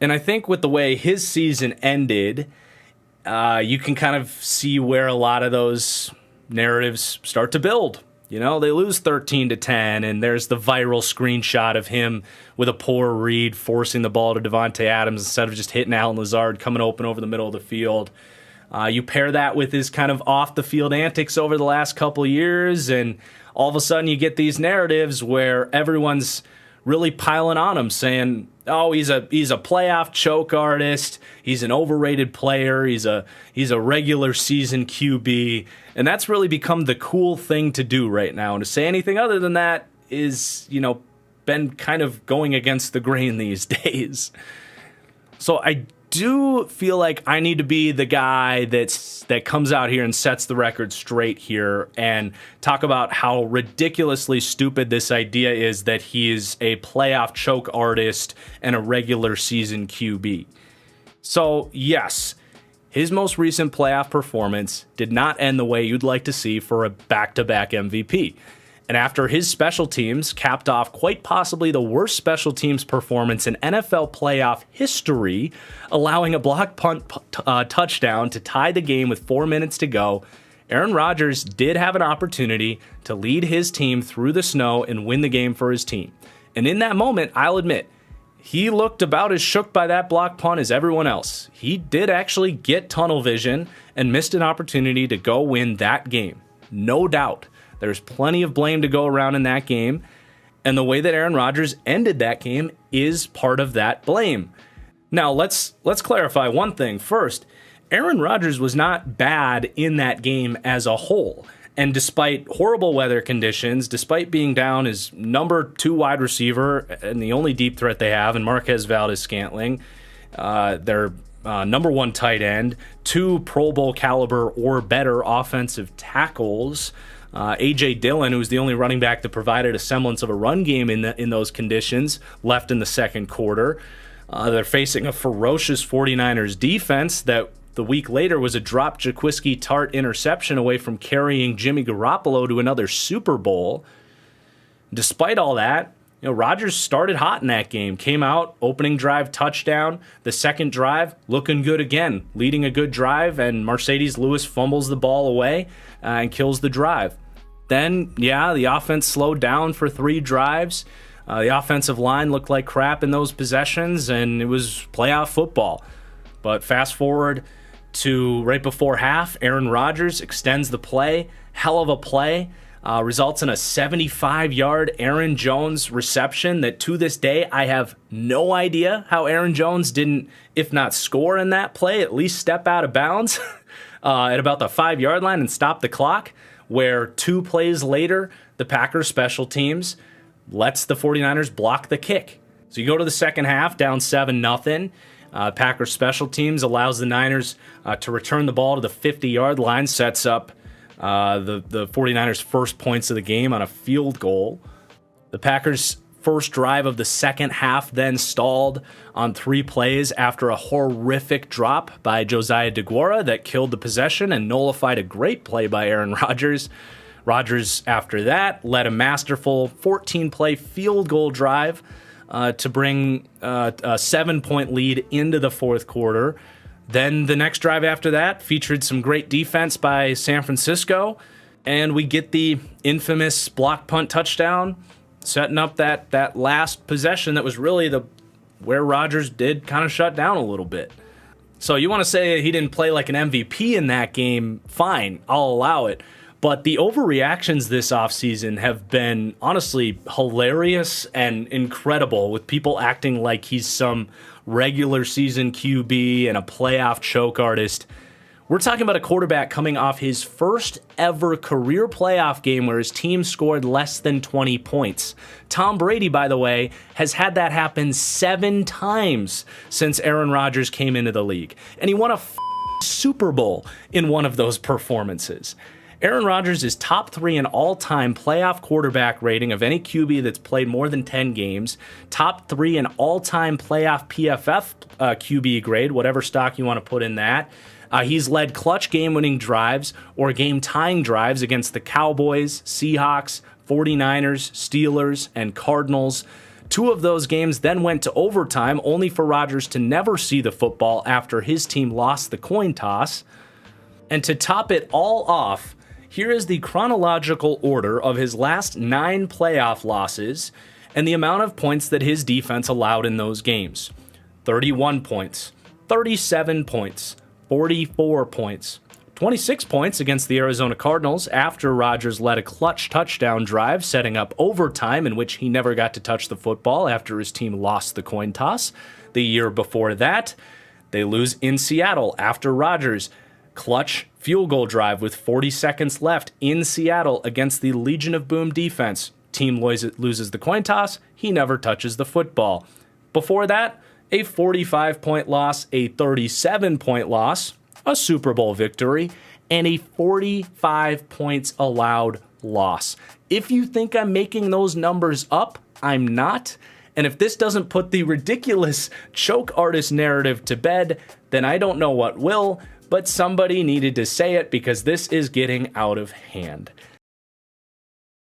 And I think with the way his season ended, you can kind of see where a lot of those narratives start to build. You know, they lose 13-10, and there's the viral screenshot of him with a poor read, forcing the ball to Devontae Adams instead of just hitting Allen Lazard coming open over the middle of the field. You pair that with his kind of off-the-field antics over the last couple of years, and all of a sudden you get these narratives where everyone's really piling on him, saying, oh, he's a playoff choke artist, he's an overrated player, he's a regular season QB, and that's really become the cool thing to do right now. And to say anything other than that is, been kind of going against the grain these days. So I do feel like I need to be the guy that comes out here and sets the record straight here and talk about how ridiculously stupid this idea is that he is a playoff choke artist and a regular season QB. So, yes, his most recent playoff performance did not end the way you'd like to see for a back-to-back MVP. And after his special teams capped off quite possibly the worst special teams performance in NFL playoff history, allowing a block punt touchdown to tie the game with 4 minutes to go, Aaron Rodgers did have an opportunity to lead his team through the snow and win the game for his team. And in that moment, I'll admit, he looked about as shook by that block punt as everyone else. He did actually get tunnel vision and missed an opportunity to go win that game. No doubt. There's plenty of blame to go around in that game, and the way that Aaron Rodgers ended that game is part of that blame. Now, let's clarify one thing first. Aaron Rodgers was not bad in that game as a whole, and despite horrible weather conditions, despite being down as number 2 wide receiver and the only deep threat they have, and Marquez Valdes-Scantling, their number 1 tight end, 2 Pro Bowl caliber or better offensive tackles, A.J. Dillon, who was the only running back that provided a semblance of a run game in those conditions, left in the second quarter. They're facing a ferocious 49ers defense that the week later was a drop Jaquiski Tart interception away from carrying Jimmy Garoppolo to another Super Bowl. Despite all that, Rodgers started hot in that game, came out, opening drive touchdown, the second drive looking good again, leading a good drive, and Mercedes Lewis fumbles the ball away and kills the drive. Then, the offense slowed down for 3 drives. The offensive line looked like crap in those possessions, and it was playoff football. But fast forward to right before half, Aaron Rodgers extends the play, hell of a play, results in a 75-yard Aaron Jones reception that to this day I have no idea how Aaron Jones didn't, if not score in that play, at least step out of bounds at about the 5-yard line and stop the clock, where 2 plays later, the Packers special teams lets the 49ers block the kick. So you go to the second half, down 7-0. Packers special teams allows the Niners to return the ball to the 50-yard line, sets up the 49ers' first points of the game on a field goal. The Packers' first drive of the second half then stalled on 3 plays after a horrific drop by Josiah DeGuara that killed the possession and nullified a great play by Aaron Rodgers. Rodgers, after that, led a masterful 14-play field goal drive to bring a 7-point lead into the fourth quarter. Then the next drive after that featured some great defense by San Francisco, and we get the infamous block punt touchdown, setting up that last possession that was really where Rodgers did kind of shut down a little bit. So you want to say he didn't play like an MVP in that game, fine, I'll allow it. But the overreactions this offseason have been honestly hilarious and incredible, with people acting like he's some regular season QB and a playoff choke artist. We're talking about a quarterback coming off his first ever career playoff game where his team scored less than 20 points. Tom Brady, by the way, has had that happen 7 times since Aaron Rodgers came into the league. And he won a Super Bowl in one of those performances. Aaron Rodgers is top 3 in all-time playoff quarterback rating of any QB that's played more than 10 games, top 3 in all-time playoff PFF QB grade, whatever stock you want to put in that. He's led clutch game-winning drives or game-tying drives against the Cowboys, Seahawks, 49ers, Steelers, and Cardinals. 2 of those games then went to overtime, only for Rodgers to never see the football after his team lost the coin toss. And to top it all off, here is the chronological order of his last 9 playoff losses and the amount of points that his defense allowed in those games. 31 points, 37 points, 44 points, 26 points against the Arizona Cardinals after Rodgers led a clutch touchdown drive, setting up overtime in which he never got to touch the football after his team lost the coin toss. The year before that, they lose in Seattle after Rodgers' clutch field goal drive with 40 seconds left in Seattle against the Legion of Boom defense. Team loses the coin toss. He never touches the football. Before that, a 45-point loss, a 37-point loss, a Super Bowl victory, and a 45 points allowed loss. If you think I'm making those numbers up, I'm not. And if this doesn't put the ridiculous choke artist narrative to bed, then I don't know what will. But somebody needed to say it because this is getting out of hand.